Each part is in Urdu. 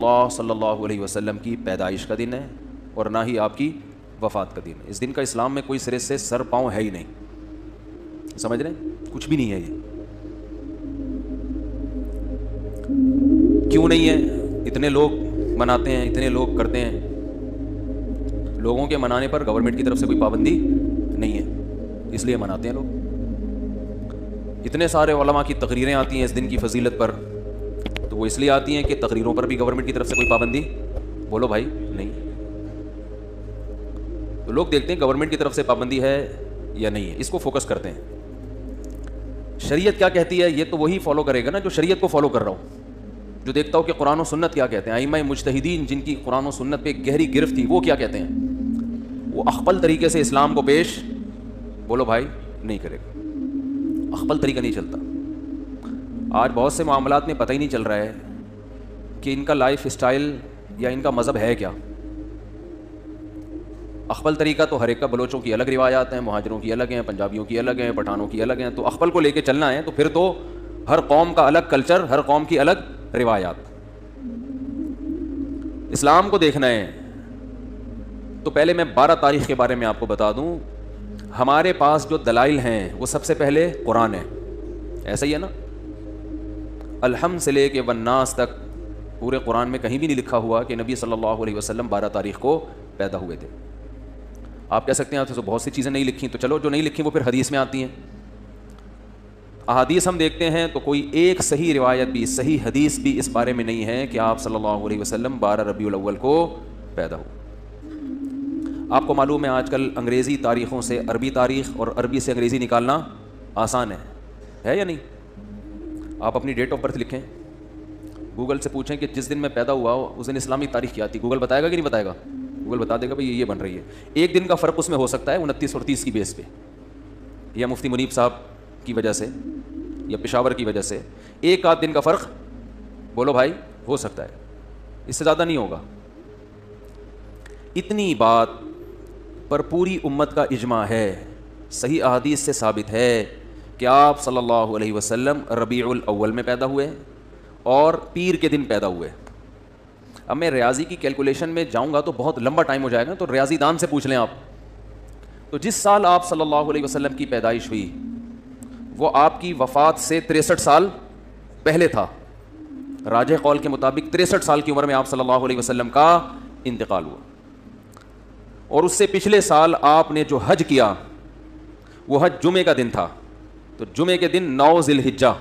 اللہ صلی اللہ علیہ وسلم کی پیدائش کا دن ہے اور نہ ہی آپ کی وفات کا دن ہے. اس دن کا اسلام میں کوئی سرے سے سر پاؤں ہے ہی نہیں. سمجھ رہے ہیں؟ کچھ بھی نہیں ہے. یہ کیوں نہیں ہے؟ اتنے لوگ مناتے ہیں, اتنے لوگ کرتے ہیں. لوگوں کے منانے پر گورنمنٹ کی طرف سے کوئی پابندی نہیں ہے, اس لیے مناتے ہیں لوگ. اتنے سارے علماء کی تقریریں آتی ہیں اس دن کی فضیلت پر, تو وہ اس لیے آتی ہیں کہ تقریروں پر بھی گورنمنٹ کی طرف سے کوئی پابندی بولو بھائی نہیں. تو لوگ دیکھتے ہیں گورنمنٹ کی طرف سے پابندی ہے یا نہیں ہے, اس کو فوکس کرتے ہیں. شریعت کیا کہتی ہے یہ تو وہی فالو کرے گا نا جو شریعت کو فالو کر رہا ہو, جو دیکھتا ہو کہ قرآن و سنت کیا کہتے ہیں. ائمہ مجتہدین جن کی قرآن و سنت پہ گہری گرفت تھی وہ کیا کہتے ہیں, وہ اخپل طریقے سے اسلام کو پیش بولو بھائی نہیں کرے گا. اخپل طریقہ نہیں چلتا. آج بہت سے معاملات میں پتہ ہی نہیں چل رہا ہے کہ ان کا لائف اسٹائل یا ان کا مذہب ہے کیا. اخپل طریقہ تو ہر ایک کا, بلوچوں کی الگ روایات ہیں, مہاجروں کی الگ ہیں, پنجابیوں کی الگ ہیں, پٹھانوں کی الگ ہیں. تو اخپل کو لے کے چلنا ہے تو پھر تو ہر قوم کا الگ کلچر, ہر قوم کی الگ روایات. اسلام کو دیکھنا ہے تو پہلے میں 12 تاریخ کے بارے میں آپ کو بتا دوں. ہمارے پاس جو دلائل ہیں وہ سب سے پہلے قرآن ہے. ایسا ہی ہے نا, الحمد سے لے کے والناس تک پورے قرآن میں کہیں بھی نہیں لکھا ہوا کہ نبی صلی اللہ علیہ وسلم 12 تاریخ کو پیدا ہوئے تھے. آپ کہہ سکتے ہیں تو بہت سی چیزیں نہیں لکھی, تو چلو جو نہیں لکھی وہ پھر حدیث میں آتی ہیں. احادیث ہم دیکھتے ہیں تو کوئی ایک صحیح روایت بھی, صحیح حدیث بھی اس بارے میں نہیں ہے کہ آپ صلی اللہ علیہ وسلم 12 ربیع الاول کو پیدا ہو. آپ کو معلوم ہے آج کل انگریزی تاریخوں سے عربی تاریخ اور عربی سے انگریزی نکالنا آسان ہے یا نہیں؟ آپ اپنی ڈیٹ آف برتھ لکھیں, گوگل سے پوچھیں کہ جس دن میں پیدا ہوا ہو اس دن اسلامی تاریخ کیا تھی. گوگل بتائے گا کہ نہیں بتائے گا؟ گوگل بتا دے گا بھائی یہ بن رہی ہے. ایک دن کا فرق اس میں ہو سکتا ہے 29 اور 30 کی بیس پہ, یا مفتی منیب صاحب کی وجہ سے یا پشاور کی وجہ سے ایک آدھ دن کا فرق بولو بھائی ہو سکتا ہے, اس سے زیادہ نہیں ہوگا. اتنی بات پر پوری امت کا اجماع ہے, صحیح احادیث سے ثابت ہے کہ آپ صلی اللہ علیہ وسلم ربیع الاول میں پیدا ہوئے اور پیر کے دن پیدا ہوئے. اب میں ریاضی کی کیلکولیشن میں جاؤں گا تو بہت لمبا ٹائم ہو جائے گا, تو ریاضی دان سے پوچھ لیں آپ. تو جس سال آپ صلی اللہ علیہ وسلم کی پیدائش ہوئی وہ آپ کی وفات سے 63 سال پہلے تھا. راجح قول کے مطابق 63 سال کی عمر میں آپ صلی اللہ علیہ وسلم کا انتقال ہوا. اور اس سے پچھلے سال آپ نے جو حج کیا وہ حج جمعے کا دن تھا, تو جمعے کے دن 9 ذی الحجہ.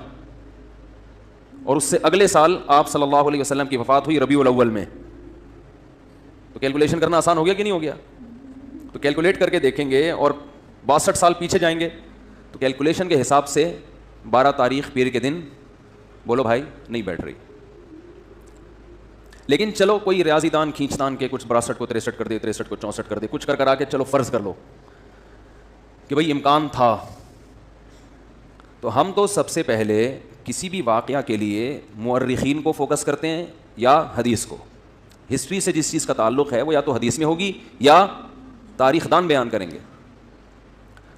اور اس سے اگلے سال آپ صلی اللہ علیہ وسلم کی وفات ہوئی ربیع الاول میں. تو کیلکولیشن کرنا آسان ہو گیا کہ نہیں ہو گیا؟ تو کیلکولیٹ کر کے دیکھیں گے اور 62 سال پیچھے جائیں گے تو کیلکولیشن کے حساب سے 12 تاریخ پیر کے دن بولو بھائی نہیں بیٹھ رہی. لیکن چلو کوئی ریاضی دان کھینچتان کے کچھ 62 کو 63 کر دے, 63 کو 64 کر دے, کچھ کر آ کے چلو فرض کر لو کہ بھائی امکان تھا. تو ہم تو سب سے پہلے کسی بھی واقعہ کے لیے مورخین کو فوکس کرتے ہیں یا حدیث کو. ہسٹری سے جس چیز کا تعلق ہے وہ یا تو حدیث میں ہوگی یا تاریخ دان بیان کریں گے.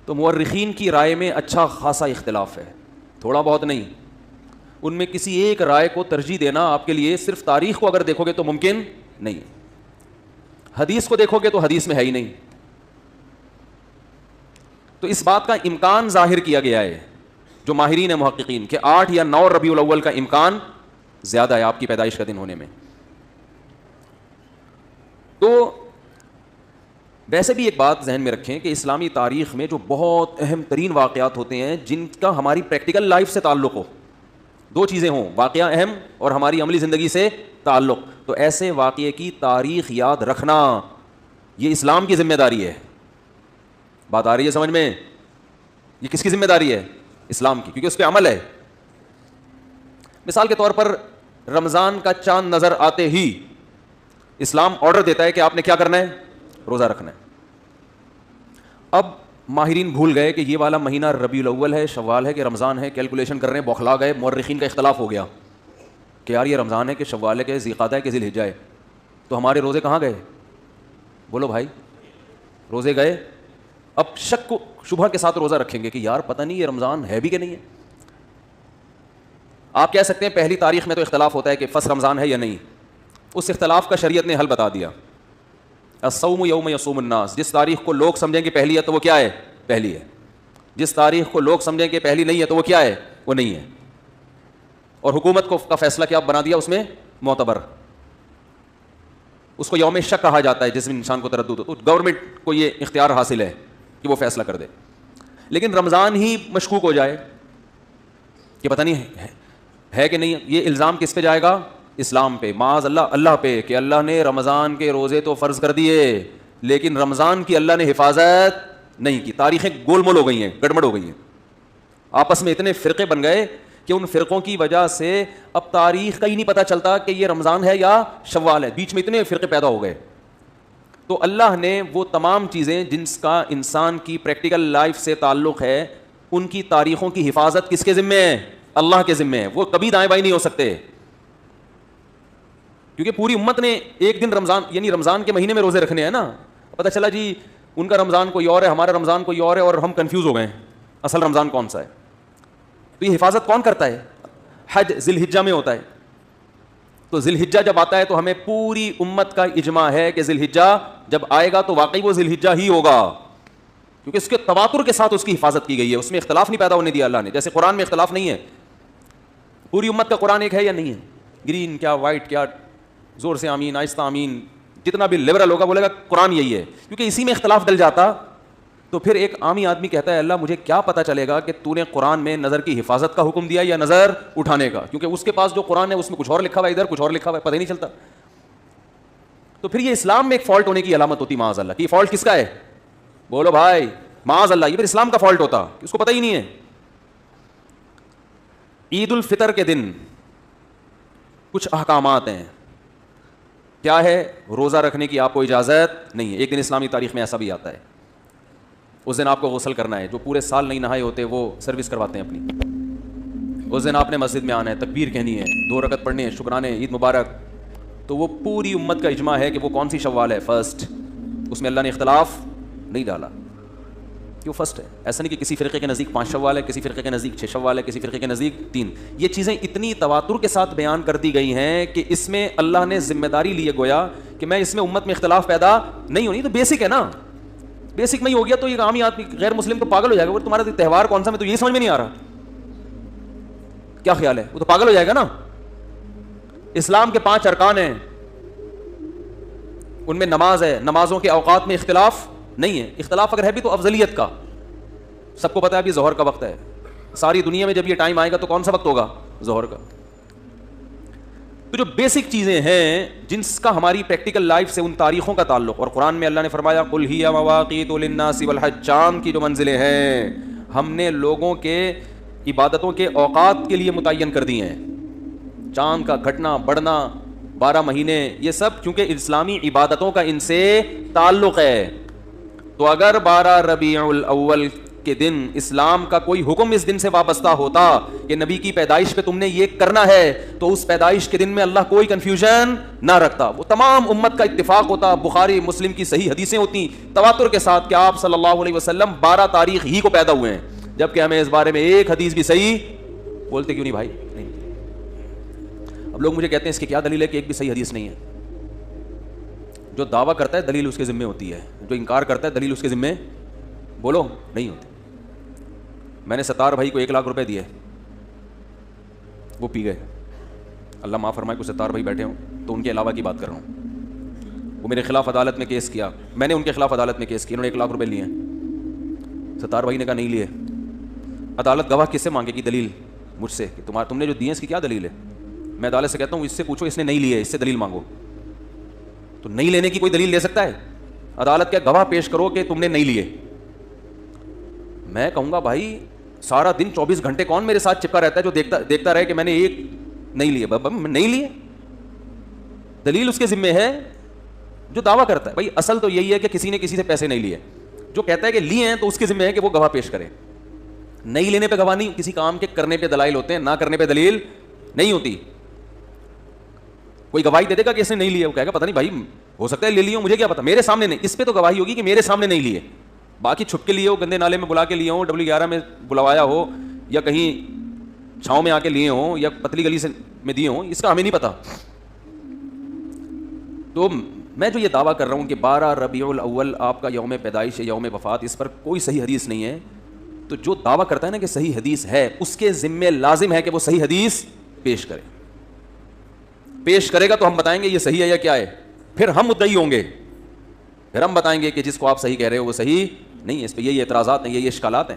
تو مورخین کی رائے میں اچھا خاصا اختلاف ہے, تھوڑا بہت نہیں. ان میں کسی ایک رائے کو ترجیح دینا آپ کے لیے صرف تاریخ کو اگر دیکھو گے تو ممکن نہیں, حدیث کو دیکھو گے تو حدیث میں ہے ہی نہیں. تو اس بات کا امکان ظاہر کیا گیا ہے جو ماہرین ہیں محققین کہ 8 یا 9 ربیع الاول کا امکان زیادہ ہے آپ کی پیدائش کا دن ہونے میں. تو ویسے بھی ایک بات ذہن میں رکھیں کہ اسلامی تاریخ میں جو بہت اہم ترین واقعات ہوتے ہیں جن کا ہماری پریکٹیکل لائف سے تعلق ہو, 2 چیزیں ہوں, واقعہ اہم اور ہماری عملی زندگی سے تعلق, تو ایسے واقعے کی تاریخ یاد رکھنا یہ اسلام کی ذمہ داری ہے. بات آ رہی ہے سمجھ میں؟ یہ کس کی ذمہ داری ہے؟ اسلام کی, کیونکہ اس پہ عمل ہے. مثال کے طور پر رمضان کا چاند نظر آتے ہی اسلام آرڈر دیتا ہے کہ آپ نے کیا کرنا ہے؟ روزہ رکھنا ہے. اب ماہرین بھول گئے کہ یہ والا مہینہ ربیع الاول ہے, شوال ہے کہ رمضان ہے, کیلکولیشن کر رہے ہیں, بوکھلا گئے. مورخین کا اختلاف ہو گیا کہ یار یہ رمضان ہے کہ شوال ہے کہ ذی القعدہ ہے کہ ذی الحجہ ہے. تو ہمارے روزے کہاں گئے؟ بولو بھائی روزے گئے. اب شک کو شبہ کے ساتھ روزہ رکھیں گے کہ یار پتہ نہیں یہ رمضان ہے بھی کہ نہیں ہے. آپ کہہ سکتے ہیں پہلی تاریخ میں تو اختلاف ہوتا ہے کہ فرسٹ رمضان ہے یا نہیں, اس اختلاف کا شریعت نے حل بتا دیا. الصوم یوم یصوم الناس, جس تاریخ کو لوگ سمجھیں کہ پہلی ہے تو وہ کیا ہے؟ پہلی ہے. جس تاریخ کو لوگ سمجھیں کہ پہلی نہیں ہے تو وہ کیا ہے؟ وہ نہیں ہے. اور حکومت کو کا فیصلہ کیا بنا دیا اس میں؟ معتبر. اس کو یوم شک کہا جاتا ہے جس میں انسان کو تردد ہو, تو گورنمنٹ کو یہ اختیار حاصل ہے کہ وہ فیصلہ کر دے. لیکن رمضان ہی مشکوک ہو جائے کہ پتہ نہیں ہے کہ نہیں, یہ الزام کس پہ جائے گا؟ اسلام پہ, معاذ اللہ, اللہ پہ, کہ اللہ نے رمضان کے روزے تو فرض کر دیے لیکن رمضان کی اللہ نے حفاظت نہیں کی. تاریخیں گول مول ہو گئی ہیں, گڑبڑ ہو گئی ہیں, آپس میں اتنے فرقے بن گئے کہ ان فرقوں کی وجہ سے اب تاریخ کا ہی نہیں پتہ چلتا کہ یہ رمضان ہے یا شوال ہے. بیچ میں اتنے فرقے پیدا ہو گئے. تو اللہ نے وہ تمام چیزیں جن کا انسان کی پریکٹیکل لائف سے تعلق ہے, ان کی تاریخوں کی حفاظت کس کے ذمے ہے؟ اللہ کے ذمے ہے. وہ کبھی دائیں بائیں نہیں ہو سکتے, کیونکہ پوری امت نے ایک دن رمضان یعنی رمضان کے مہینے میں روزے رکھنے ہیں نا. پتہ چلا جی ان کا رمضان کوئی اور ہے, ہمارا رمضان کوئی اور ہے, اور ہم کنفیوز ہو گئے اصل رمضان کون سا ہے. تو یہ حفاظت کون کرتا ہے؟ حج ذی الحجہ میں ہوتا ہے. تو ذی الحجہ جب آتا ہے تو ہمیں پوری امت کا اجماع ہے کہ ذی الحجہ جب آئے گا تو واقعی وہ ذی الحجہ ہی ہوگا, کیونکہ اس کے تواتر کے ساتھ اس کی حفاظت کی گئی ہے. اس میں اختلاف نہیں پیدا ہونے دیا اللہ نے. جیسے قرآن میں اختلاف نہیں ہے, پوری امت کا قرآن ایک ہے یا نہیں ہے؟ گرین کیا, وائٹ کیا, زور سے آمین, آہستہ آمین, جتنا بھی لبرل ہوگا بولے گا قرآن یہی ہے. کیونکہ اسی میں اختلاف ڈل جاتا تو پھر ایک عامی آدمی کہتا ہے اللہ مجھے کیا پتہ چلے گا کہ تو نے قرآن میں نظر کی حفاظت کا حکم دیا یا نظر اٹھانے کا, کیونکہ اس کے پاس جو قرآن ہے اس میں کچھ اور لکھا ہوا ہے, ادھر کچھ اور لکھا ہوا ہے, پتہ ہی نہیں چلتا. تو پھر یہ اسلام میں ایک فالٹ ہونے کی علامت ہوتی معاذ اللہ. کہ یہ فالٹ کس کا ہے؟ بولو بھائی معاذ اللہ, یہ پھر اسلام کا فالٹ ہوتا, اس کو پتہ ہی نہیں ہے. عید الفطر کے دن کچھ احکامات ہیں. کیا ہے؟ روزہ رکھنے کی آپ کو اجازت نہیں ہے. ایک دن اسلامی تاریخ میں ایسا بھی آتا ہے, اس دن آپ کو غسل کرنا ہے. جو پورے سال نہیں نہائے ہوتے وہ سروس کرواتے ہیں اپنی. اس دن آپ نے مسجد میں آنا ہے, تکبیر کہنی ہے, 2 رکعت پڑھنی ہے, شکرانے, عید مبارک. تو وہ پوری امت کا اجماع ہے کہ وہ کون سی شوال ہے؟ فرسٹ. اس میں اللہ نے اختلاف نہیں ڈالا کہ وہ فرسٹ ہے. ایسا نہیں کہ کسی فرقے کے نزدیک 5 شوال ہے, کسی فرقے کے نزدیک 6 شوال ہے, کسی فرقے کے نزدیک 3. یہ چیزیں اتنی تواتر کے ساتھ بیان کر دی گئی ہیں کہ اس میں اللہ نے ذمہ داری لیے گویا کہ میں اس میں امت میں اختلاف پیدا نہیں ہونی. تو بیسک ہے نا, بیسک نہیں ہو گیا تو یہ عامی آدمی غیر مسلم تو پاگل ہو جائے گا. تمہارا تہوار کون سا میں تو یہ سمجھ میں نہیں آ رہا, کیا خیال ہے؟ وہ تو پاگل ہو جائے گا نا. اسلام کے 5 ارکان ہیں, ان میں نماز ہے. نمازوں کے اوقات میں اختلاف نہیں ہے. اختلاف اگر ہے بھی تو افضلیت کا. سب کو پتا ہے ابھی ظہر کا وقت ہے, ساری دنیا میں جب یہ ٹائم آئے گا تو کون سا وقت ہوگا؟ ظہر کا. تو جو بیسک چیزیں ہیں جن کا ہماری پریکٹیکل لائف سے ان تاریخوں کا تعلق, اور قرآن میں اللہ نے فرمایا قل ہی مواقیت للناس والحج, چاند کی جو منزلیں ہیں ہم نے لوگوں کے عبادتوں کے اوقات کے لیے متعین کر دی ہیں. چاند کا گھٹنا بڑھنا, 12 مہینے, یہ سب چونکہ اسلامی عبادتوں کا ان سے تعلق ہے. تو اگر 12 ربیع الاول کے دن اسلام کا کوئی حکم اس دن سے وابستہ ہوتا کہ نبی کی پیدائش پہ تم نے یہ کرنا ہے, تو اس پیدائش کے دن میں اللہ کوئی کنفیوژن نہ رکھتا. وہ تمام امت کا اتفاق ہوتا. بخاری مسلم کی صحیح حدیثیں ہوتی تواتر کے ساتھ کہ آپ صلی اللہ علیہ وسلم 12 تاریخ ہی کو پیدا ہوئے ہیں, جبکہ ہمیں اس بارے میں ایک حدیث بھی صحیح بولتے کیوں نہیں بھائی؟ نہیں. اب لوگ مجھے کہتے ہیں اس کی کیا دلیل ہے کہ ایک بھی صحیح حدیث نہیں ہے. جو دعویٰ کرتا ہے دلیل اس کے ذمے ہوتی ہے, جو انکار کرتا ہے دلیل اس کے ذمے بولو نہیں ہوتی. میں نے ستار بھائی کو 1 لاکھ روپے دیے, وہ پی گئے. اللہ معاف فرمائے کو ستار بھائی بیٹھے ہوں تو ان کے علاوہ کی بات کر رہا ہوں. وہ میرے خلاف عدالت میں کیس کیا, میں نے ان کے خلاف عدالت میں کیس کیا, انہوں نے 1 لاکھ روپے لیے. ستار بھائی نے کہا نہیں لیے. عدالت گواہ کس سے مانگے گی دلیل؟ مجھ سے کہ تم نے جو دیے اس کی کیا دلیل ہے. میں عدالت سے کہتا ہوں اس سے پوچھو اس نے نہیں لیے, اس سے دلیل مانگو. تو نہیں لینے کی کوئی دلیل لے سکتا ہے؟ عدالت کے گواہ پیش کرو کہ تم نے نہیں لیے. میں کہوں گا بھائی سارا دن 24 گھنٹے کون میرے ساتھ چپکا رہتا ہے جو دیکھتا رہے کہ میں نے ایک نہیں لیے. نہیں لیے, دلیل اس کے ذمے ہے جو دعویٰ کرتا ہے. بھائی اصل تو یہی ہے کہ کسی نے کسی سے پیسے نہیں لیے. جو کہتا ہے کہ لیے ہیں تو اس کے ذمے ہے کہ وہ گواہ پیش کرے. نہیں لینے پہ گواہ نہیں, کسی کام کے کرنے پہ دلائل ہوتے ہیں, نہ کرنے پہ دلیل نہیں ہوتی. کوئی گواہی دے دے گا کہ اس نے نہیں لیے, وہ کہے گا پتہ نہیں بھائی ہو سکتا ہے لے لیے, مجھے کیا پتا, میرے سامنے نہیں. اس پہ تو گواہی ہوگی کہ میرے سامنے نہیں لیے. باقی چھپ کے لیے ہو, گندے نالے میں بلا کے لیے ہوں, W11 میں بلوایا ہو, یا کہیں چھاؤں میں آ کے لیے ہوں, یا پتلی گلی سے میں دیے ہوں, اس کا ہمیں نہیں پتا. تو میں جو یہ دعویٰ کر رہا ہوں کہ 12 ربیع الاول آپ کا یوم پیدائش ہے، یوم وفات، اس پر کوئی صحیح حدیث نہیں ہے. تو جو دعویٰ کرتا ہے نا کہ صحیح حدیث ہے، اس کے ذمے لازم ہے کہ وہ صحیح حدیث پیش کرے. پیش کرے گا تو ہم بتائیں گے یہ صحیح ہے یا کیا ہے، پھر ہم مدعی ہوں گے، پھر ہم بتائیں گے کہ جس کو آپ صحیح کہہ رہے ہو وہ صحیح نہیں ہے. اس پہ یہی اعتراضات ہیں، یہی اشکالات ہیں.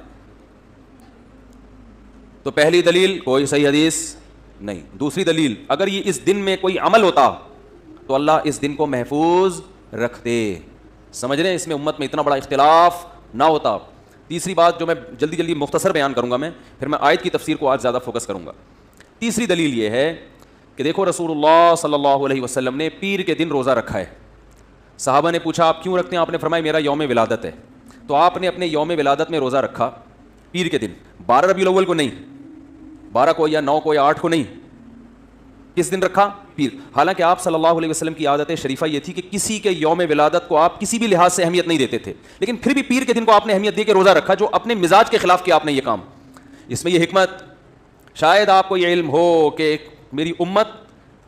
تو پہلی دلیل کوئی صحیح حدیث نہیں. دوسری دلیل، اگر یہ اس دن میں کوئی عمل ہوتا تو اللہ اس دن کو محفوظ رکھتے. سمجھ رہے ہیں، اس میں امت میں اتنا بڑا اختلاف نہ ہوتا. تیسری بات جو میں جلدی مختصر بیان کروں گا، میں پھر میں آیت کی تفسیر کو آج زیادہ فوکس کروں گا. تیسری دلیل یہ ہے کہ دیکھو رسول اللہ صلی اللہ علیہ وسلم نے پیر کے دن روزہ رکھا ہے. صحابہ نے پوچھا آپ کیوں رکھتے ہیں؟ آپ نے فرمایا میرا یوم ولادت ہے. تو آپ نے اپنے یوم ولادت میں روزہ رکھا پیر کے دن، 12 ربیع الاول کو نہیں، 12 کو یا 9 کو یا 8 کو نہیں. کس دن رکھا؟ پیر. حالانکہ آپ صلی اللہ علیہ وسلم کی عادت شریفہ یہ تھی کہ کسی کے یوم ولادت کو آپ کسی بھی لحاظ سے اہمیت نہیں دیتے تھے، لیکن پھر بھی پیر کے دن کو آپ نے اہمیت دے کے روزہ رکھا، جو اپنے مزاج کے خلاف کیا آپ نے یہ کام. اس میں یہ حکمت، شاید آپ کو یہ علم ہو کہ میری امت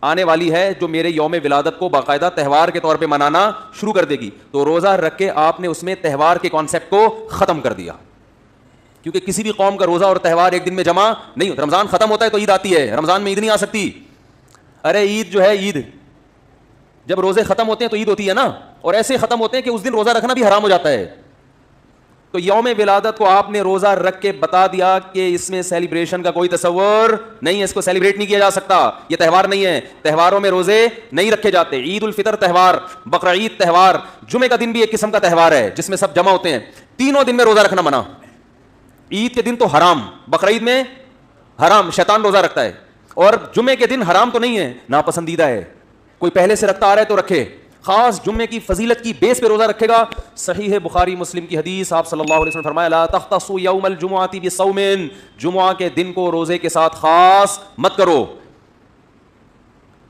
آنے والی ہے جو میرے یوم ولادت کو باقاعدہ تہوار کے طور پہ منانا شروع کر دے گی، تو روزہ رکھ کے آپ نے اس میں تہوار کے کانسیپٹ کو ختم کر دیا. کیونکہ کسی بھی قوم کا روزہ اور تہوار ایک دن میں جمع نہیں ہوتا. رمضان ختم ہوتا ہے تو عید آتی ہے، رمضان میں عید نہیں آ سکتی. ارے عید جو ہے، عید جب روزے ختم ہوتے ہیں تو عید ہوتی ہے نا، اور ایسے ختم ہوتے ہیں کہ اس دن روزہ رکھنا بھی حرام ہو جاتا ہے. تو یوم ولادت کو آپ نے روزہ رکھ کے بتا دیا کہ اس میں سیلیبریشن کا کوئی تصور نہیں ہے، اس کو سیلیبریٹ نہیں کیا جا سکتا، یہ تہوار نہیں ہے، تہواروں میں روزے نہیں رکھے جاتے. عید الفطر تہوار، بقرعید تہوار، جمعے کا دن بھی ایک قسم کا تہوار ہے جس میں سب جمع ہوتے ہیں. تینوں دن میں روزہ رکھنا منع. عید کے دن تو حرام، بقرعید میں حرام، شیطان روزہ رکھتا ہے. اور جمعے کے دن حرام تو نہیں ہے، ناپسندیدہ ہے. کوئی پہلے سے رکھتا آ رہا ہے تو رکھے، خاص جمعے کی فضیلت کی بیس پہ روزہ رکھے گا. صحیح ہے بخاری مسلم کی حدیث، آپ صلی اللہ علیہ وسلم فرمایا لا تختصوا یوم الجمعۃ بصوم، جمعہ کے دن کو روزے کے ساتھ خاص مت کرو.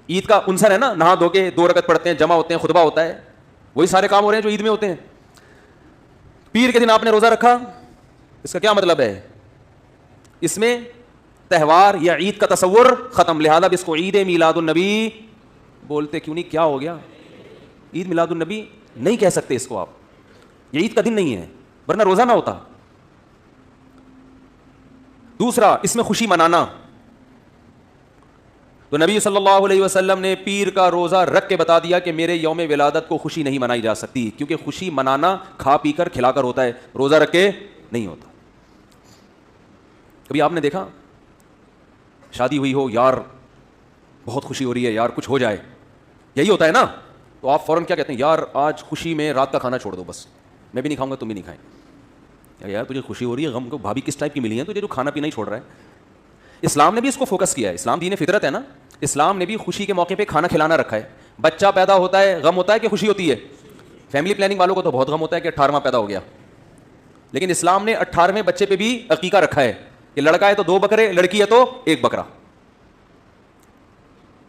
عید کا عنصر ہے نا، نہا دھو کے 2 رکعت پڑھتے ہیں، جمع ہوتے ہیں، خطبہ ہوتا ہے، وہی سارے کام ہو رہے ہیں جو عید میں ہوتے ہیں. پیر کے دن آپ نے روزہ رکھا، اس کا کیا مطلب ہے؟ اس میں تہوار یا عید کا تصور ختم. لہذا اس کو عید میلاد النبی بولتے کیوں نہیں؟ کیا ہو گیا؟ عید میلاد النبی نہیں کہہ سکتے اس کو آپ، یہ عید کا دن نہیں ہے، ورنہ روزہ نہ ہوتا. دوسرا، اس میں خوشی منانا. تو نبی صلی اللہ علیہ وسلم نے پیر کا روزہ رکھ کے بتا دیا کہ میرے یوم ولادت کو خوشی نہیں منائی جا سکتی، کیونکہ خوشی منانا کھا پی کر کھلا کر ہوتا ہے، روزہ رکھ کے نہیں ہوتا. کبھی آپ نے دیکھا شادی ہوئی ہو، یار بہت خوشی ہو رہی ہے، یار کچھ ہو جائے، یہی ہوتا ہے نا، تو آپ فوراً کیا کہتے ہیں؟ یار آج خوشی میں رات کا کھانا چھوڑ دو، بس میں بھی نہیں کھاؤں گا، تم بھی نہیں کھائیں. یار تجھے خوشی ہو رہی ہے، غم کو بھابھی کس ٹائپ کی ملی ہے تجھے جو کھانا پینا ہی چھوڑ رہا ہے. اسلام نے بھی اس کو فوکس کیا ہے، اسلام دین فطرت ہے نا، اسلام نے بھی خوشی کے موقع پہ کھانا کھلانا رکھا ہے. بچہ پیدا ہوتا ہے غم ہوتا ہے کہ خوشی ہوتی ہے؟ فیملی پلاننگ والوں کو تو بہت غم ہوتا ہے کہ 18واں پیدا ہو گیا، لیکن اسلام نے 18ویں بچے پہ بھی عقیقہ رکھا ہے کہ لڑکا ہے تو 2 بکرے، لڑکی ہے تو 1 بکرا.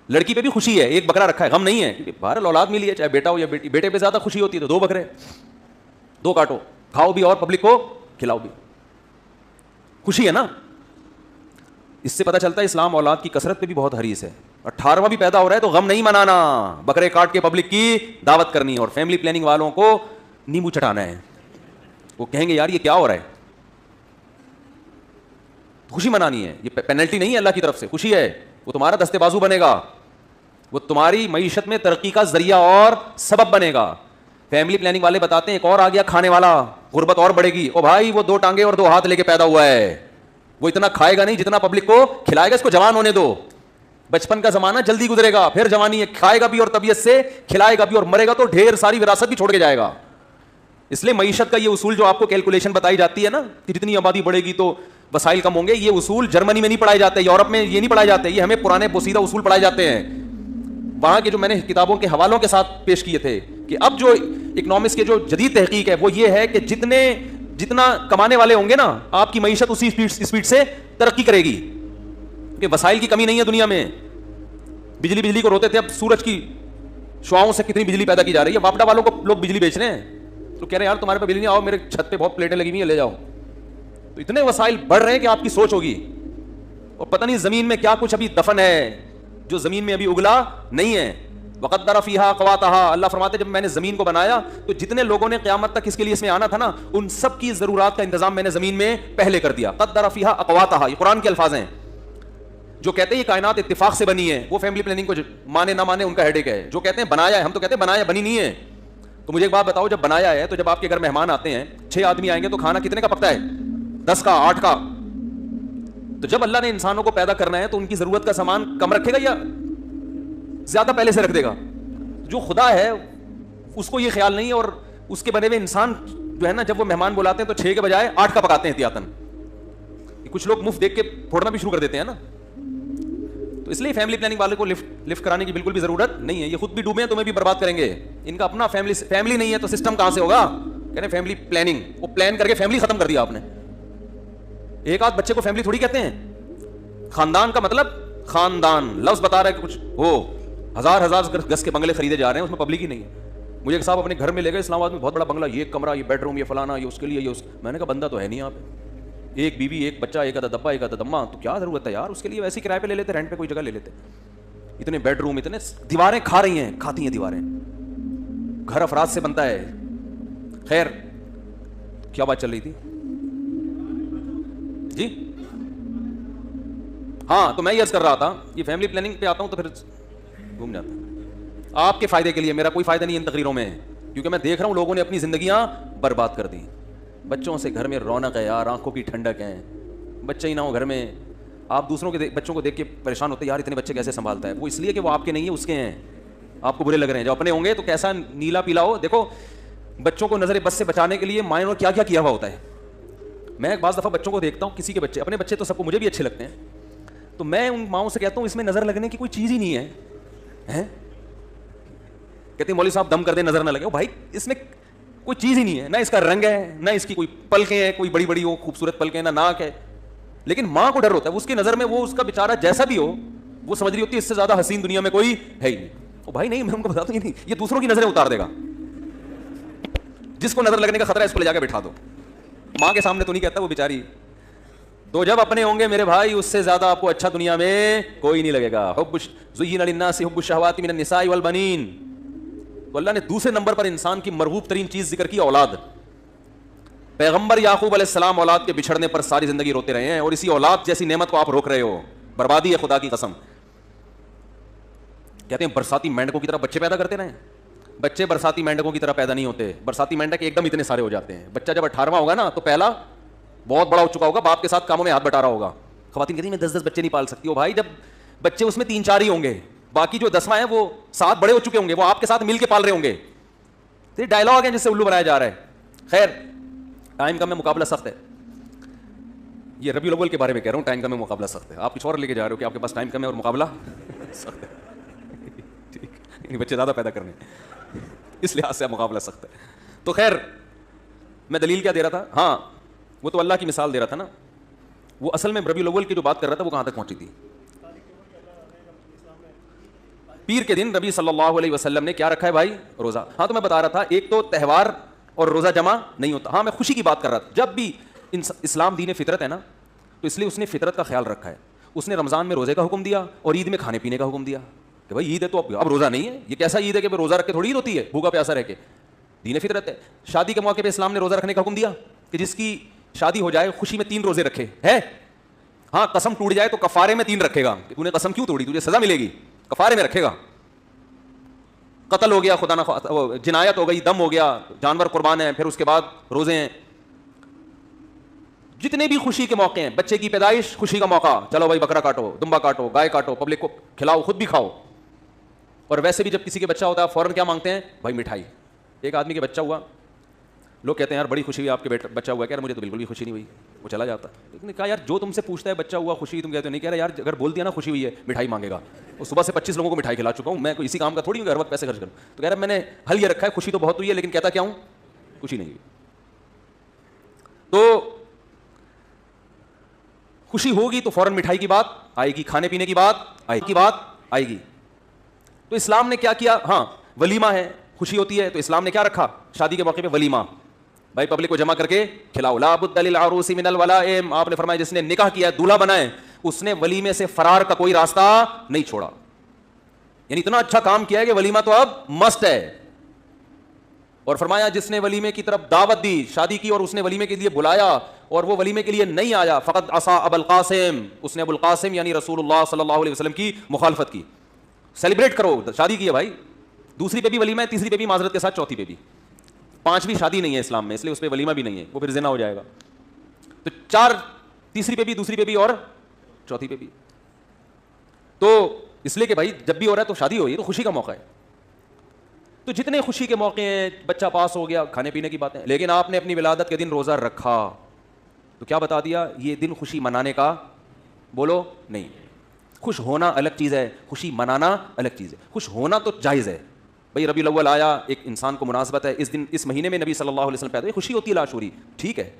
لڑکی پہ بھی خوشی ہے، 1 بکرا رکھا ہے، غم نہیں ہے، کیونکہ بہرحال اولاد ملی ہے، چاہے بیٹا ہو یا بیٹی. بیٹے پہ زیادہ خوشی ہوتی ہے تو 2 بکرے، 2 کاٹو، کھاؤ بھی اور پبلک کو کھلاؤ بھی، خوشی ہے نا. اس سے پتہ چلتا ہے اسلام اولاد کی کثرت پہ بھی بہت حریص ہے. 18واں بھی پیدا ہو رہا ہے تو غم نہیں منانا، بکرے کاٹ کے پبلک کی دعوت کرنی ہے. اور فیملی پلاننگ والوں کو نیمبو چٹانا ہے، وہ کہیں گے یار یہ کیا ہو رہا ہے. خوشی منانی ہے، یہ پینلٹی نہیں ہے اللہ کی طرف سے، خوشی ہے. وہ تمہارا دستے بازو بنے گا، وہ تمہاری معیشت میں ترقی کا ذریعہ اور سبب بنے گا. فیملی پلاننگ والے بتاتے ہیں ایک اور آ گیا کھانے والا، غربت اور بڑھے گی. او بھائی وہ 2 ٹانگیں اور 2 ہاتھ لے کے پیدا ہوا ہے، وہ اتنا کھائے گا نہیں جتنا پبلک کو کھلائے گا. اس کو جوان ہونے دو، بچپن کا زمانہ جلدی گزرے گا، پھر جوانی ہے، کھائے گا بھی اور طبیعت سے کھلائے گا بھی، اور مرے گا تو ڈھیر ساری وراثت بھی چھوڑ کے جائے گا. اس لیے معیشت کا یہ اصول جو آپ کو کیلکولیشن بتائی جاتی ہے نا کہ جتنی آبادی بڑھے گی تو وسائل کم ہوں گے، یہ اصول جرمنی میں نہیں پڑھائے جاتے، یورپ میں یہ نہیں پڑھائے جاتے، یہ ہمیں پرانے پوسیدہ اصول پڑھائے جاتے ہیں وہاں کے جو میں نے کتابوں کے حوالوں کے ساتھ پیش کیے تھے. کہ اب جو اکنامکس کے جو جدید تحقیق ہے وہ یہ ہے کہ جتنا کمانے والے ہوں گے نا، آپ کی معیشت اسی اسپیڈ سے ترقی کرے گی، کہ وسائل کی کمی نہیں ہے دنیا میں. بجلی کو روتے تھے، اب سورج کی شعاؤں سے کتنی بجلی پیدا کی جا رہی ہے. واپڈا والوں کو لوگ بجلی بیچ رہے ہیں تو کہہ رہے ہیں یار تمہارے پاس بجلی نہیں، آؤ میرے چھت پہ بہت پلیٹیں لگی ہوئی ہیں لے جاؤ. تو اتنے وسائل بڑھ رہے ہیں کہ آپ کی سوچ ہوگی. اور پتہ نہیں زمین میں کیا کچھ ابھی دفن ہے جو زمین میں ابھی اگلا نہیں ہے. وقدر فیہا اقواتہا، اللہ فرماتے ہیں جب میں نے زمین کو بنایا تو جتنے لوگوں نے قیامت تک اس کے لیے اس میں آنا تھا نا، ان سب کی ضرورات کا انتظام میں نے زمین میں پہلے کر دیا. قدر فیہا اقواتہا، یہ قرآن کے الفاظ ہیں. جو کہتے ہیں یہ کائنات اتفاق سے بنی ہے، وہ فیملی پلاننگ کو مانے نہ مانے ان کا ہیڈیک ہے. جو کہتے ہیں بنایا ہے، ہم تو کہتے ہیں بنایا، بنی نہیں ہے. تو مجھے ایک بات بتاؤ، جب بنایا ہے تو جب آپ کے گھر مہمان آتے ہیں، 6 آدمی آئیں گے تو کھانا کتنے کا پکتا ہے؟ 10 کا، 8 کا. تو جب اللہ نے انسانوں کو پیدا کرنا ہے تو ان کی ضرورت کا سامان کم رکھے گا یا زیادہ پہلے سے رکھ دے گا؟ جو خدا ہے اس کو یہ خیال نہیں ہے، اور اس کے بنے ہوئے انسان جو ہے نا، جب وہ مہمان بلاتے ہیں تو 6 کے بجائے 8 کا پکاتے ہیں احتیاطاً. کچھ لوگ مفت دیکھ کے پھوڑنا بھی شروع کر دیتے ہیں نا. تو اس لیے فیملی پلاننگ والے کو لفٹ کرانے کی بالکل بھی ضرورت نہیں ہے. یہ خود بھی ڈوبے ہیں، تمہیں بھی برباد کریں گے. ان کا اپنا فیملی نہیں ہے تو سسٹم کہاں سے ہوگا؟ کہہ رہے ہیں فیملی پلاننگ، وہ پلان کر کے فیملی ختم کر دیا آپ نے. ایک آدھ بچے کو فیملی تھوڑی کہتے ہیں. خاندان کا مطلب خاندان لفظ بتا رہا ہے کہ کچھ ہو، ہزار گز کے بنگلے خریدے جا رہے ہیں، اس میں پبلک ہی نہیں ہے. مجھے ایک صاحب اپنے گھر میں لے گئے اسلام آباد میں، بہت بڑا بنگلہ، یہ کمرہ، یہ بیڈ روم، یہ فلانا، یہ اس کے لیے، یہ اس. میں نے کہا بندہ تو ہے نہیں یہاں پہ، ایک بیوی، ایک بچہ، ایک آدھا دبا، ایک آدھا دما، تو کیا ضرورت ہے یار اس کے لیے؟ ویسے کرائے پہ لے لیتے، رینٹ پہ کوئی جگہ لے لیتے. اتنے بیڈ روم، اتنے دیواریں کھاتی ہیں دیواریں. گھر افراد سے بنتا ہے. خیر کیا بات چل رہی تھی جی؟ ہاں تو میں یہ عرض کر رہا تھا، یہ فیملی پلاننگ پہ آتا ہوں تو پھر گھوم جاتا ہے. آپ کے فائدے کے لیے، میرا کوئی فائدہ نہیں ان تقریروں میں، کیونکہ میں دیکھ رہا ہوں لوگوں نے اپنی زندگیاں برباد کر دی. بچوں سے گھر میں رونق ہے یار، آنکھوں کی ٹھنڈک ہے. بچے ہی نہ ہو گھر میں، آپ دوسروں کے بچوں کو دیکھ کے پریشان ہوتے ہیں، یار اتنے بچے کیسے سنبھالتا ہے. وہ اس لیے کہ وہ آپ کے نہیں ہیں، اس کے ہیں. آپ کو برے لگ رہے ہیں. جب اپنے ہوں گے تو کیسا نیلا پیلا ہو. دیکھو بچوں کو نظر بد سے بچانے کے لیے مائیں اور کیا کیا کیا ہوا ہوتا ہے. میں بعض دفعہ بچوں کو دیکھتا ہوں، کسی کے بچے، اپنے بچے تو سب کو مجھے بھی اچھے لگتے ہیں، تو میں ان ماؤں سے کہتا ہوں اس میں نظر لگنے کی کوئی چیز ہی نہیں ہے. کہتے ہیں مولوی صاحب دم کر دیں نظر نہ لگے. بھائی اس میں کوئی چیز ہی نہیں ہے، نہ اس کا رنگ ہے، نہ اس کی کوئی پلکیں ہیں، کوئی بڑی بڑی ہو خوبصورت پلکیں، نہ ناک ہے. لیکن ماں کو ڈر ہوتا ہے، اس کی نظر میں وہ اس کا بیچارہ جیسا بھی ہو، وہ سمجھ رہی ہوتی ہے اس سے زیادہ حسین دنیا میں کوئی ہے ہی نہیں. بھائی نہیں، میں ان کو بتاتا ہوں نہیں، یہ دوسروں کی نظریں اتار دے گا. جس کو نظر لگنے کا خطرہ ہے اس کو لے جا کے بٹھا دو. ماں کے سامنے تو نہیں کہتا وہ بیچاری. تو جب اپنے ہوں گے میرے بھائی، اس سے زیادہ آپ کو اچھا دنیا میں کوئی نہیں لگے گا. زُيِّنَ لِلنَّاسِ حُبُّ الشَّهَوَاتِ مِنَ النِّسَاءِ وَالْبَنِينَ. تو اللہ نے دوسرے نمبر پر انسان کی مرغوب ترین چیز ذکر کی، اولاد. پیغمبر یعقوب علیہ السلام اولاد کے بچھڑنے پر ساری زندگی روتے رہے ہیں، اور اسی اولاد جیسی نعمت کو آپ روک رہے ہو. بربادی ہے خدا کی قسم. کہتے ہیں برساتی مینڈکوں کی طرح بچے پیدا کرتے رہیں. بچے برساتی مینڈکوں کی طرح پیدا نہیں ہوتے. برساتی مینڈک ایک دم اتنے سارے ہو جاتے ہیں. بچہ جب 18واں ہوگا نا تو پہلا بہت بڑا ہو چکا ہوگا، باپ کے ساتھ کاموں میں ہاتھ بٹا رہا ہوگا. خواتین کہتی ہیں میں 10 بچے نہیں پال سکتی. ہو بھائی جب بچے اس میں 3-4 ہی ہوں گے، باقی جو 10واں ہیں وہ 7 بڑے ہو چکے ہوں گے، وہ آپ کے ساتھ مل کے پال رہے ہوں گے. تو یہ ڈائلاگ ہے جس سے الو بنایا جا رہا ہے. خیر ٹائم کم ہے، مقابلہ سخت ہے. یہ ربیع الاول کے بارے میں کہہ رہا ہوں، ٹائم کم ہے، مقابلہ سخت ہے. آپ کچھ اور لے کے جا رہے ہو کہ آپ کے پاس ٹائم کم ہے اور مقابلہ سخت ہے. ٹھیک، بچے زیادہ پیدا کرنے اس لحاظ سے مقابلہ سخت ہے. تو خیر میں دلیل کیا دے رہا تھا؟ ہاں وہ تو اللہ کی مثال دے رہا تھا نا. وہ اصل میں ربیع الاول کی جو بات کر رہا تھا وہ کہاں تک پہنچی تھی؟ پیر کے دن نبی صلی اللہ علیہ وسلم نے کیا رکھا ہے بھائی؟ روزہ. ہاں تو میں بتا رہا تھا ایک تو تہوار اور روزہ جمع نہیں ہوتا. ہاں میں خوشی کی بات کر رہا تھا. جب بھی اسلام دین فطرت ہے نا، تو اس لیے اس نے فطرت کا خیال رکھا ہے. اس نے رمضان میں روزے کا حکم دیا اور عید میں کھانے پینے کا حکم دیا کہ بھائی عید ہے تو اب روزہ نہیں ہے. یہ کیسا عید ہے کہ روزہ رکھ کے تھوڑی عید ہوتی ہے، بھوکا پیاسا رہ کے. دین فطرت ہے. شادی کے موقع پہ اسلام نے روزہ رکھنے کا حکم دیا کہ جس کی شادی ہو جائے خوشی میں 3 روزے رکھے ہے. ہاں قسم ٹوٹ جائے تو کفارے میں 3 رکھے گا. تو نے قسم کیوں توڑی؟ تجھے سزا ملے گی، کفارے میں رکھے گا. قتل ہو گیا، خدا نہ جنایت ہو گئی، دم ہو گیا، جانور قربان ہے، پھر اس کے بعد روزے ہیں. جتنے بھی خوشی کے موقع ہیں، بچے کی پیدائش خوشی کا موقع، چلو بھائی بکرا کاٹو، دمبا کاٹو، گائے کاٹو، پبلک کو کھلاؤ، خود بھی کھاؤ. اور ویسے بھی جب کسی کے بچہ ہوتا ہے فوراً کیا مانگتے ہیں؟ بھائی مٹھائی. ایک آدمی کے بچہ ہوا، لوگ کہتے ہیں یار بڑی خوشی ہوئی آپ کے بچہ ہوا. کہہ رہا مجھے تو بالکل بھی خوشی نہیں ہوئی. وہ چلا جاتا. لیکن کہا یار جو تم سے پوچھتا ہے بچہ ہوا خوشی، تم کہتے ہو نہیں. کہہ رہا یار اگر بول دیا نا خوشی ہوئی ہے مٹھائی مانگے گا. اور صبح سے 25 لوگوں کو مٹھائی کھلا چکا ہوں میں، کوئی اسی کام کا تھوڑی ہوں کہ ہر وقت پیسے خرچ کروں. تو کہہ رہا میں نے حل یہ رکھا ہے خوشی تو بہت ہوئی ہے لیکن کہتا کیا ہوں؟ خوشی نہیں ہوئی. تو خوشی ہوگی تو فوراً مٹھائی کی بات آئے گی، کھانے پینے کی بات آئے گی. تو اسلام نے کیا کیا؟ ہاں ولیمہ ہے، خوشی ہوتی ہے تو اسلام نے کیا رکھا؟ شادی کے موقع پہ ولیمہ. بھائی پبلک کو جمع کر کے کھلاؤ. لا بد للعروس من الولائم. آپ نے فرمایا جس نے نکاح کیا، دولہا بنا ہے، اس نے ولیمے سے فرار کا کوئی راستہ نہیں چھوڑا. یعنی اتنا اچھا کام کیا ہے کہ ولیمہ تو اب مست ہے. اور فرمایا جس نے ولیمے کی طرف دعوت دی, شادی کی اور اس نے ولیمے کے لیے بلایا اور وہ ولیمے کے لیے نہیں آیا, فقط عصا ابو القاسم, اس نے ابو القاسم یعنی رسول اللہ صلی اللہ علیہ وسلم کی مخالفت کی. سیلیبریٹ کرو, شادی کی ہے بھائی, دوسری پہ بھی ولیمہ ہے, تیسری پہ بھی معذرت کے ساتھ چوتھی پہ بھی, پانچویں شادی نہیں ہے اسلام میں, اس لیے اس پہ ولیمہ بھی نہیں ہے, وہ پھر زنا ہو جائے گا. تو چار, تیسری پہ بھی, دوسری پہ بھی اور چوتھی پہ بھی. تو اس لیے کہ بھائی جب بھی ہو رہا ہے تو شادی ہوئی تو خوشی کا موقع ہے. تو جتنے خوشی کے موقع ہیں, بچہ پاس ہو گیا, کھانے پینے کی باتیں, لیکن آپ نے اپنی ولادت کے دن روزہ رکھا تو کیا بتا دیا, یہ دن خوشی منانے کا بولو نہیں. خوش ہونا الگ چیز ہے, خوشی منانا الگ چیز ہے. خوش ہونا تو جائز ہے بھائی, ربیع الاول آیا, ایک انسان کو مناسبت ہے, اس دن اس مہینے میں نبی صلی اللہ علیہ وسلم پیدا ہوئے, خوشی ہوتی ہے لاشعوری, ٹھیک ہے.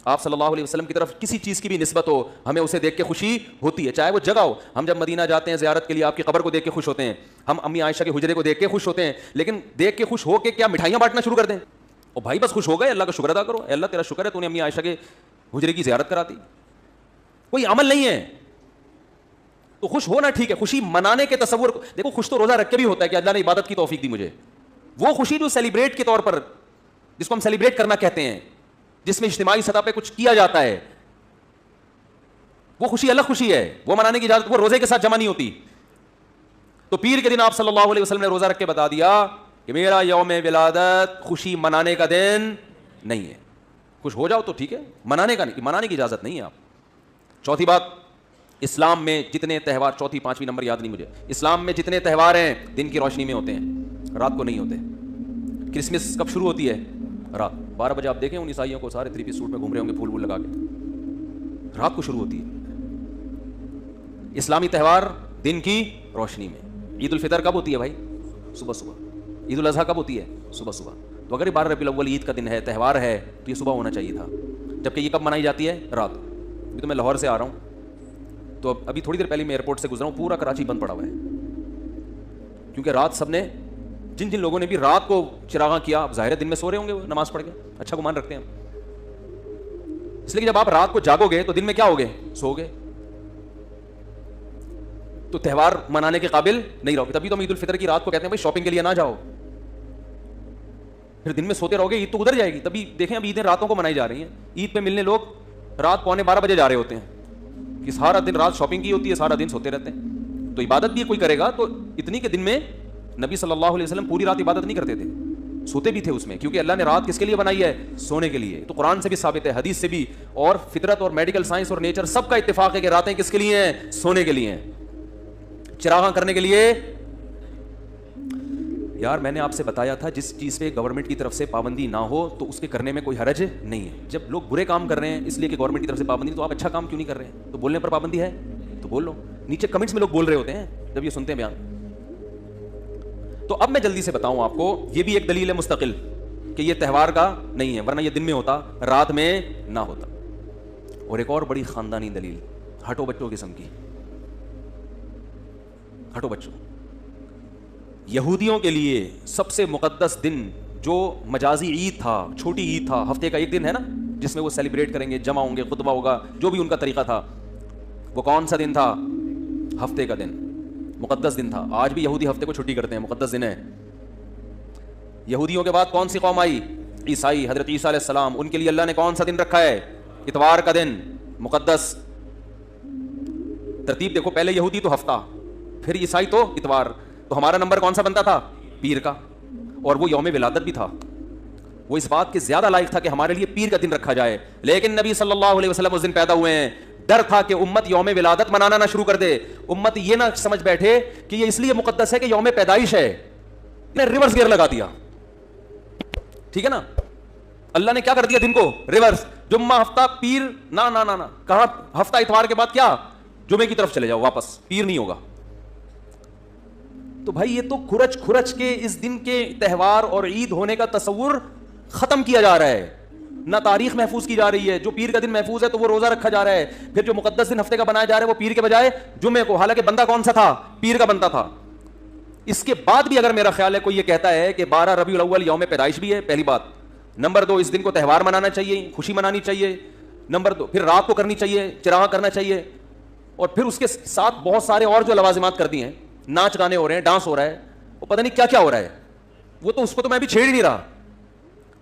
آپ صلی اللہ علیہ وسلم کی طرف کسی چیز کی بھی نسبت ہو, ہمیں اسے دیکھ کے خوشی ہوتی ہے, چاہے وہ جگہ ہو. ہم جب مدینہ جاتے ہیں زیارت کے لیے, آپ کی قبر کو دیکھ کے خوش ہوتے ہیں, ہم امی عائشہ کے حجرے کو دیکھ کے خوش ہوتے ہیں, لیکن دیکھ کے خوش ہو کے کیا مٹھائیاں بانٹنا شروع کر دیں؟ اور بھائی بس خوش ہو گئے, اللہ کا شکر ادا کرو, اے اللہ تیرا شکر ہے تو نے امی عائشہ کے حجرے کی زیارت کراتی. کوئی عمل نہیں ہے. تو خوش ہونا ٹھیک ہے, خوشی منانے کے تصور دیکھو, خوش تو روزہ رکھ کے بھی ہوتا ہے کہ اللہ نے عبادت کی توفیق دی مجھے. وہ خوشی جو سیلیبریٹ کے طور پر, جس کو ہم سیلیبریٹ کرنا کہتے ہیں, جس میں اجتماعی سطح پہ کچھ کیا جاتا ہے, وہ خوشی الگ خوشی ہے, وہ منانے کی اجازت وہ روزے کے ساتھ جمع نہیں ہوتی. تو پیر کے دن آپ صلی اللہ علیہ وسلم نے روزہ رکھ کے بتا دیا کہ میرا یوم ولادت خوشی منانے کا دن نہیں ہے. خوش ہو جاؤ تو ٹھیک ہے, منانے کا نہیں, منانے کی اجازت نہیں ہے آپ. چوتھی بات, اسلام میں جتنے تہوار, چوتھی پانچویں نمبر یاد نہیں مجھے, اسلام میں جتنے تہوار ہیں دن کی روشنی میں ہوتے ہیں, رات کو نہیں ہوتے. کرسمس کب شروع ہوتی ہے؟ رات 12 بجے. آپ دیکھیں ان عیسائیوں کو, سارے 3 پیس سوٹ میں گھوم رہے ہوں گے پھول لگا کے, رات کو شروع ہوتی ہے. اسلامی تہوار دن کی روشنی میں. عید الفطر کب ہوتی ہے بھائی؟ صبح صبح. عید الاضحیٰ کب ہوتی ہے؟ صبح صبح. تو اگر 12 ربیع الاول عید کا دن ہے, تہوار ہے, تو یہ صبح ہونا چاہیے تھا, جبکہ یہ کب منائی جاتی ہے؟ رات. ابھی تو میں لاہور سے آ رہا ہوں, تو ابھی تھوڑی دیر پہلے میں ایئرپورٹ سے گزرا ہوں, پورا کراچی بند پڑا ہوا ہے, کیونکہ رات سب نے, جن جن لوگوں نے بھی رات کو چراغاں کیا, اب ظاہر دن میں سو رہے ہوں گے نماز پڑھ کے, اچھا گمان رکھتے ہیں ہم. اس لیے کہ جب آپ رات کو جاگو گے تو دن میں کیا ہوگے؟ سو گے, تو تہوار منانے کے قابل نہیں رہو گے. تبھی تو ہم عید الفطر کی رات کو کہتے ہیں بھائی شاپنگ کے لیے نہ جاؤ, پھر دن میں سوتے رہو گے, عید تو گزر جائے گی. تبھی دیکھیں اب عیدیں راتوں کو منائی جا رہی ہیں. عید پہ ملنے لوگ رات 11:45 بجے جا رہے ہوتے ہیں, کہ سارا دن رات شاپنگ کی ہوتی ہے, سارا دن سوتے رہتے ہیں. تو عبادت بھی کوئی کرے گا تو اتنی کہ دن میں نبی صلی اللہ علیہ وسلم پوری رات عبادت نہیں کرتے تھے, سوتے بھی تھے اس میں, کیونکہ اللہ نے رات کس کے لیے بنائی ہے؟ سونے کے لیے. تو قرآن سے بھی ثابت ہے, حدیث سے بھی, اور فطرت اور میڈیکل سائنس اور نیچر سب کا اتفاق ہے کہ راتیں کس کے لیے ہیں؟ سونے کے لیے ہیں, چراغاں کرنے کے لیے. یار میں نے آپ سے بتایا تھا جس چیز پہ گورنمنٹ کی طرف سے پابندی نہ ہو تو اس کے کرنے میں کوئی حرج نہیں ہے. جب لوگ برے کام کر رہے ہیں اس لیے کہ گورنمنٹ کی طرف سے پابندی, تو آپ اچھا کام کیوں نہیں کر رہے ہیں؟ تو بولنے پر پابندی ہے تو بول لو. نیچے کمنٹس میں لوگ بول رہے ہوتے ہیں جب یہ سنتے ہیں بیان. تو اب میں جلدی سے بتاؤں آپ کو, یہ بھی ایک دلیل ہے مستقل کہ یہ تہوار کا نہیں ہے, ورنہ یہ دن میں ہوتا, رات میں نہ ہوتا. اور ایک اور بڑی خاندانی دلیل, ہٹو بچوں قسم کی, ہٹو بچوں. یہودیوں کے لیے سب سے مقدس دن جو مجازی عید تھا, چھوٹی عید تھا, ہفتے کا ایک دن ہے نا جس میں وہ سیلیبریٹ کریں گے, جمع ہوں گے, خطبہ ہوگا, جو بھی ان کا طریقہ تھا, وہ کون سا دن تھا؟ ہفتے کا دن, مقدس دن تھا. آج بھی یہودی ہفتے کو چھٹی کرتے ہیں, مقدس دن ہے. یہودیوں کے بعد کون سی قوم آئی؟ عیسائی. حضرت عیسیٰ علیہ السلام, ان کے لیے اللہ نے کون سا دن رکھا ہے؟ اتوار کا دن, مقدس. ترتیب دیکھو, پہلے یہودی تو ہفتہ, پھر عیسائی تو اتوار. تو ہمارا نمبر کون سا بنتا تھا؟ پیر کا. اور وہ یوم ولادت بھی تھا, وہ اس بات کے زیادہ لائق تھا کہ ہمارے لیے پیر کا دن رکھا جائے. لیکن نبی صلی اللہ علیہ وسلم اس دن پیدا ہوئے ہیں, ڈر تھا کہ امت یوم ولادت منانا نہ شروع کر دے, امت یہ نہ سمجھ بیٹھے کہ یہ اس لیے مقدس ہے کہ یوم پیدائش ہے. نے ریورس گیئر لگا دیا, ٹھیک ہے نا. اللہ نے کیا کر دیا دن کو؟ ریورس. جمعہ ہفتہ پیر, نہ نہ نہ, کہاں ہفتہ اتوار کے بعد کیا؟ جمعے کی طرف چلے جاؤ واپس, پیر نہیں ہوگا. تو بھائی یہ تو کھرچ کھرچ کے اس دن کے تہوار اور عید ہونے کا تصور ختم کیا جا رہا ہے. نہ تاریخ محفوظ کی جا رہی ہے, جو پیر کا دن محفوظ ہے تو وہ روزہ رکھا جا رہا ہے. پھر جو مقدس دن ہفتے کا بنایا جا رہا ہے وہ پیر کے بجائے جمعے کو, حالانکہ بندہ کون سا تھا؟ پیر کا بنتا تھا. اس کے بعد بھی اگر میرا خیال ہے کوئی یہ کہتا ہے کہ 12 ربیع الاول یوم پیدائش بھی ہے, پہلی بات. نمبر 2, اس دن کو تہوار منانا چاہیے, خوشی منانی چاہیے. نمبر 2, پھر رات کو کرنی چاہیے, چراغاں کرنا چاہیے, اور پھر اس کے ساتھ بہت سارے اور جو لوازمات کر دی ہیں. ناچ گانے ہو رہے ہیں, ڈانس ہو رہا ہے, وہ پتہ نہیں کیا کیا ہو رہا ہے, وہ تو اس کو تو میں بھی چھیڑ ہی نہیں رہا.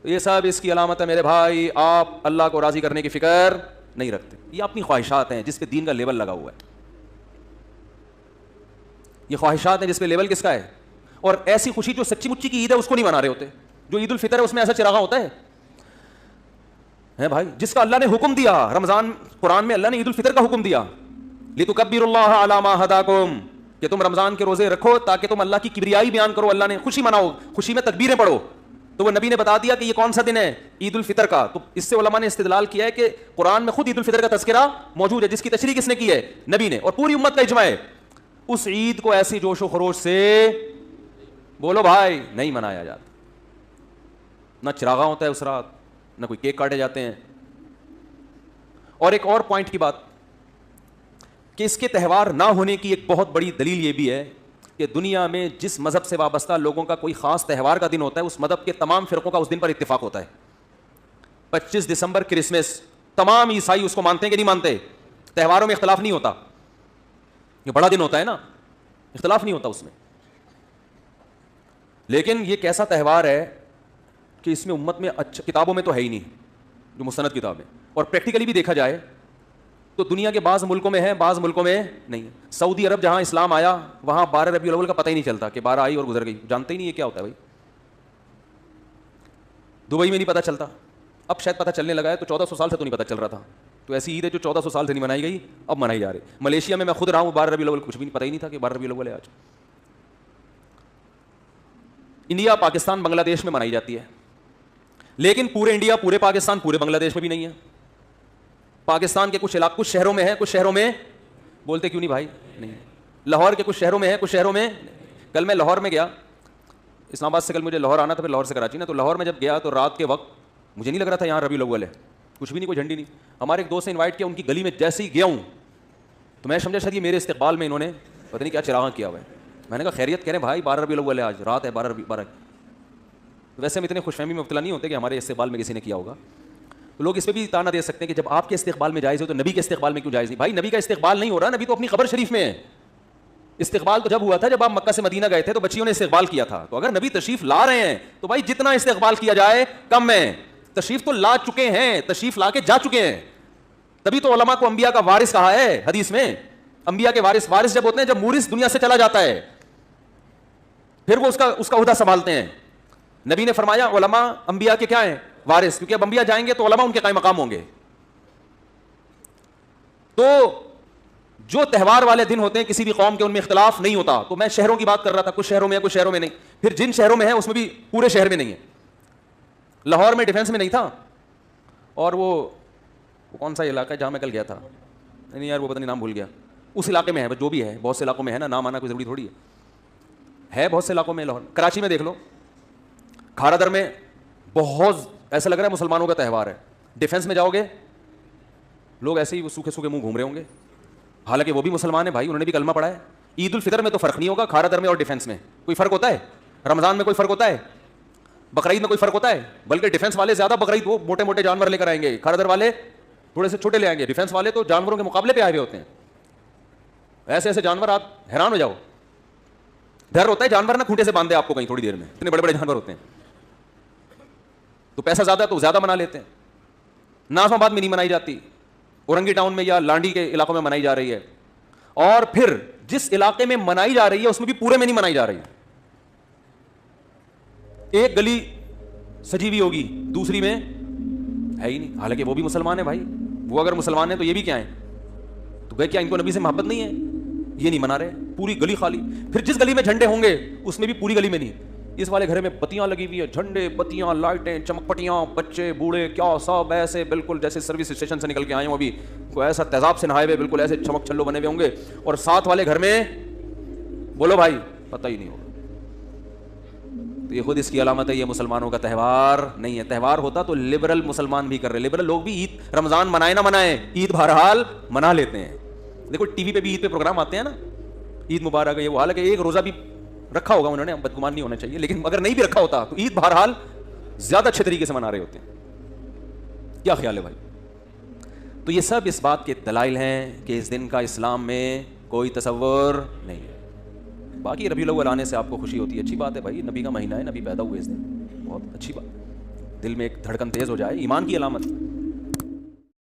یہ سب اس کی علامت ہے میرے بھائی, آپ اللہ کو راضی کرنے کی فکر نہیں رکھتے. یہ اپنی خواہشات ہیں جس پہ دین کا لیبل لگا ہوا ہے. یہ خواہشات ہیں جس پہ لیبل کس کا ہے. اور ایسی خوشی جو سچی مچی کی عید ہے اس کو نہیں منا رہے ہوتے. جو عید الفطر ہے اس میں ایسا چراغا ہوتا ہے بھائی, جس کا اللہ نے حکم دیا رمضان, قرآن میں اللہ نے عید الفطر کا حکم دیا, لِتُكَبِّرُوا اللَّهَ عَلَىٰ مَا هَدَاكُمْ, کہ تم رمضان کے روزے رکھو تاکہ تم اللہ کی کبریائی بیان کرو, اللہ نے خوشی مناؤ, خوشی میں تکبیریں پڑھو. تو وہ نبی نے بتا دیا کہ یہ کون سا دن ہے, عید الفطر کا. تو اس سے علماء نے استدلال کیا ہے کہ قرآن میں خود عید الفطر کا تذکرہ موجود ہے, جس کی تشریح کس نے کی ہے, نبی نے, اور پوری امت کا اجماع ہے. اس عید کو ایسی جوش و خروش سے بولو بھائی نہیں منایا جاتا. نہ چراغا ہوتا ہے اس رات, نہ کوئی کیک کاٹے جاتے ہیں. اور ایک اور پوائنٹ کی بات کہ اس کے تہوار نہ ہونے کی ایک بہت بڑی دلیل یہ بھی ہے کہ دنیا میں جس مذہب سے وابستہ لوگوں کا کوئی خاص تہوار کا دن ہوتا ہے, اس مذہب کے تمام فرقوں کا اس دن پر اتفاق ہوتا ہے. 25 دسمبر کرسمس, تمام عیسائی اس کو مانتے ہیں کہ نہیں مانتے, تہواروں میں اختلاف نہیں ہوتا. یہ بڑا دن ہوتا ہے نا, اختلاف نہیں ہوتا اس میں. لیکن یہ کیسا تہوار ہے کہ اس میں امت میں اچھا, کتابوں میں تو ہے ہی نہیں جو مستند کتاب ہے, اور پریکٹیکلی بھی دیکھا جائے تو دنیا کے بعض ملکوں میں ہے, بعض ملکوں میں نہیں ہے. سعودی عرب جہاں اسلام آیا وہاں 12 ربیع الاول کا پتہ ہی نہیں چلتا کہ 12 آئی اور گزر گئی, جانتے ہی نہیں یہ کیا ہوتا ہے بھائی. دبئی میں نہیں پتہ چلتا, اب شاید پتہ چلنے لگا ہے, تو 1400 سال سے تو نہیں پتہ چل رہا تھا. تو ایسی عید ہے جو 1400 سال سے نہیں منائی گئی, اب منائی جا رہی. ملیشیا میں خود رہا ہوں, 12 ربیع الاول کچھ بھی پتہ ہی نہیں تھا کہ 12 ربیع الاول ہے آج. انڈیا, پاکستان, بنگلہ دیش میں منائی جاتی ہے, لیکن پورے انڈیا, پورے پاکستان, پورے بنگلہ دیش میں بھی نہیں ہے. پاکستان کے کچھ علاقے, کچھ شہروں میں ہے, کچھ شہروں میں, بولتے کیوں نہیں بھائی, نہیں. لاہور کے کچھ شہروں میں ہے, کچھ شہروں میں. کل میں لاہور میں گیا, اسلام آباد سے کل مجھے لاہور آنا تھا, پھر لاہور سے کراچی نا. تو لاہور میں جب گیا تو رات کے وقت مجھے نہیں لگ رہا تھا یہاں ربیع الاول ہے, کچھ بھی نہیں, کوئی جھنڈی نہیں. ہمارے ایک دوست نے انوائٹ کیا, ان کی گلی میں جیسے ہی گیا ہوں تو میں سمجھا شاید یہ میرے استقبال میں انہوں نے پتہ نہیں کیا چراغاں کیا ہوا ہے. میں نے کہا خیریت, کہہ رہے ہیں بھائی 12 ربیع الاول ہے آج, رات ہے 12. ویسے ہم اتنے خوش فہمی میں مبتلا نہیں ہوتے کہ ہمارے استقبال میں کسی نے کیا ہوگا. تو لوگ اس پہ بھی تانا دے سکتے ہیں کہ جب آپ کے استقبال میں جائز ہو تو نبی کے استقبال میں کیوں جائز نہیں. بھائی نبی کا استقبال نہیں ہو رہا, نبی تو اپنی قبر شریف میں ہے. استقبال تو جب ہوا تھا جب آپ مکہ سے مدینہ گئے تھے تو بچیوں نے استقبال کیا تھا. تو اگر نبی تشریف لا رہے ہیں تو بھائی جتنا استقبال کیا جائے کم ہے. تشریف تو لا چکے ہیں, تشریف لا کے جا چکے ہیں. تبھی تو علماء کو انبیاء کا وارث کہا ہے حدیث میں. انبیاء کے وارث جب ہوتے ہیں جب مورث دنیا سے چلا جاتا ہے, پھر وہ اس کا عہدہ سنبھالتے ہیں. نبی نے فرمایا علماء انبیاء کے کیا ہیں, وارث, کیونکہ اب انبیاء جائیں گے تو علماء ان کے قائم مقام ہوں گے. تو جو تہوار والے دن ہوتے ہیں کسی بھی قوم کے, ان میں اختلاف نہیں ہوتا. تو میں شہروں کی بات کر رہا تھا, کچھ شہروں میں ہے, کچھ شہروں میں نہیں. پھر جن شہروں میں ہے اس میں بھی پورے شہر میں نہیں ہے. لاہور میں ڈیفینس میں نہیں تھا, اور وہ کون سا علاقہ ہے جہاں میں کل گیا تھا, نہیں یار وہ پتہ نہیں نام بھول گیا, اس علاقے میں ہے. جو بھی ہے, بہت سے علاقوں میں ہے نا, نام آنا کوئی ضروری تھوڑی ہے بہت سے علاقوں میں. لاہور, کراچی میں دیکھ لو, کھارا در میں بہت ایسا لگ رہا ہے مسلمانوں کا تہوار ہے. ڈیفینس میں جاؤ گے لوگ ایسے ہی سوکھے سوکھے منہ گھوم رہے ہوں گے, حالانکہ وہ بھی مسلمان ہیں بھائی, انہوں نے بھی کلمہ پڑھا ہے. عید الفطر میں تو فرق نہیں ہوگا, کھارا در میں اور ڈیفینس میں کوئی فرق ہوتا ہے؟ رمضان میں کوئی فرق ہوتا ہے؟ بقرعید میں کوئی فرق ہوتا ہے؟ بلکہ ڈیفینس والے زیادہ بقرعید وہ موٹے موٹے جانور لے کر آئیں گے, کھارا در والے تھوڑے سے چھوٹے لے آئیں گے. ڈیفینس والے تو جانوروں کے مقابلے پہ آئے ہوئے ہوتے ہیں. ایسے ایسے جانور آپ حیران ہو جاؤ. ڈر ہوتا ہے جانور نہ کھوٹے سے باندھے آپ کو کہیں تھوڑی دیر میں, اتنے بڑے بڑے جانور ہوتے ہیں. تو پیسہ زیادہ تو زیادہ منا لیتے ہیں. ناظم آباد میں نہیں منائی جاتی, اورنگی ٹاؤن میں یا لانڈی کے علاقوں میں منائی جا رہی ہے. اور پھر جس علاقے میں منائی جا رہی ہے اس میں بھی پورے میں نہیں منائی جا رہی. ایک گلی سجی ہوئی ہوگی, دوسری میں ہے ہی نہیں, حالانکہ وہ بھی مسلمان ہیں بھائی. وہ اگر مسلمان ہیں تو یہ بھی کیا ہیں, تو گئے کیا ان کو نبی سے محبت نہیں ہے, یہ نہیں منا رہے, پوری گلی خالی. پھر جس گلی میں جھنڈے ہوں گے اس میں بھی پوری گلی میں نہیں. اس والے گھر میں بتیاں لگی ہوئی ہے, جھنڈے, بتیاں, لائٹیں, چمک پٹیاں, بچے بوڑھے کیا سب ایسے بالکل جیسے سروس اسٹیشن سے نکل کے آئے ہوں, ابھی کوئی ایسا تیزاب سے نہائے ہوئے, بالکل ایسے چمک چھلو بنے ہوئے ہوں گے. اور ساتھ والے گھر میں بولو بھائی پتہ ہی نہیں ہوگا. تو یہ خود اس کی علامت ہے, یہ مسلمانوں کا تہوار نہیں ہے. تہوار ہوتا تو لبرل مسلمان بھی کر رہے, لبرل لوگ بھی عید رمضان منائے نہ منائے, عید بہرحال منا لیتے ہیں. دیکھو ٹی وی پہ بھی عید پہ پروگرام آتے ہیں نا, عید مبارک ہے یہ وہ, حالانکہ ایک روزہ بھی رکھا ہوگا انہوں نے, بدگمان نہیں ہونا چاہیے, لیکن اگر نہیں بھی رکھا ہوتا تو عید بہرحال زیادہ اچھے طریقے سے منا رہے ہوتے ہیں. کیا خیال ہے بھائی؟ تو یہ سب اس بات کے دلائل ہیں کہ اس دن کا اسلام میں کوئی تصور نہیں ہے. باقی ربیع الاول آنے سے آپ کو خوشی ہوتی ہے، اچھی بات ہے بھائی، نبی کا مہینہ ہے، نبی پیدا ہوئے اس دن، بہت اچھی بات، دل میں ایک دھڑکن تیز ہو جائے، ایمان کی علامت.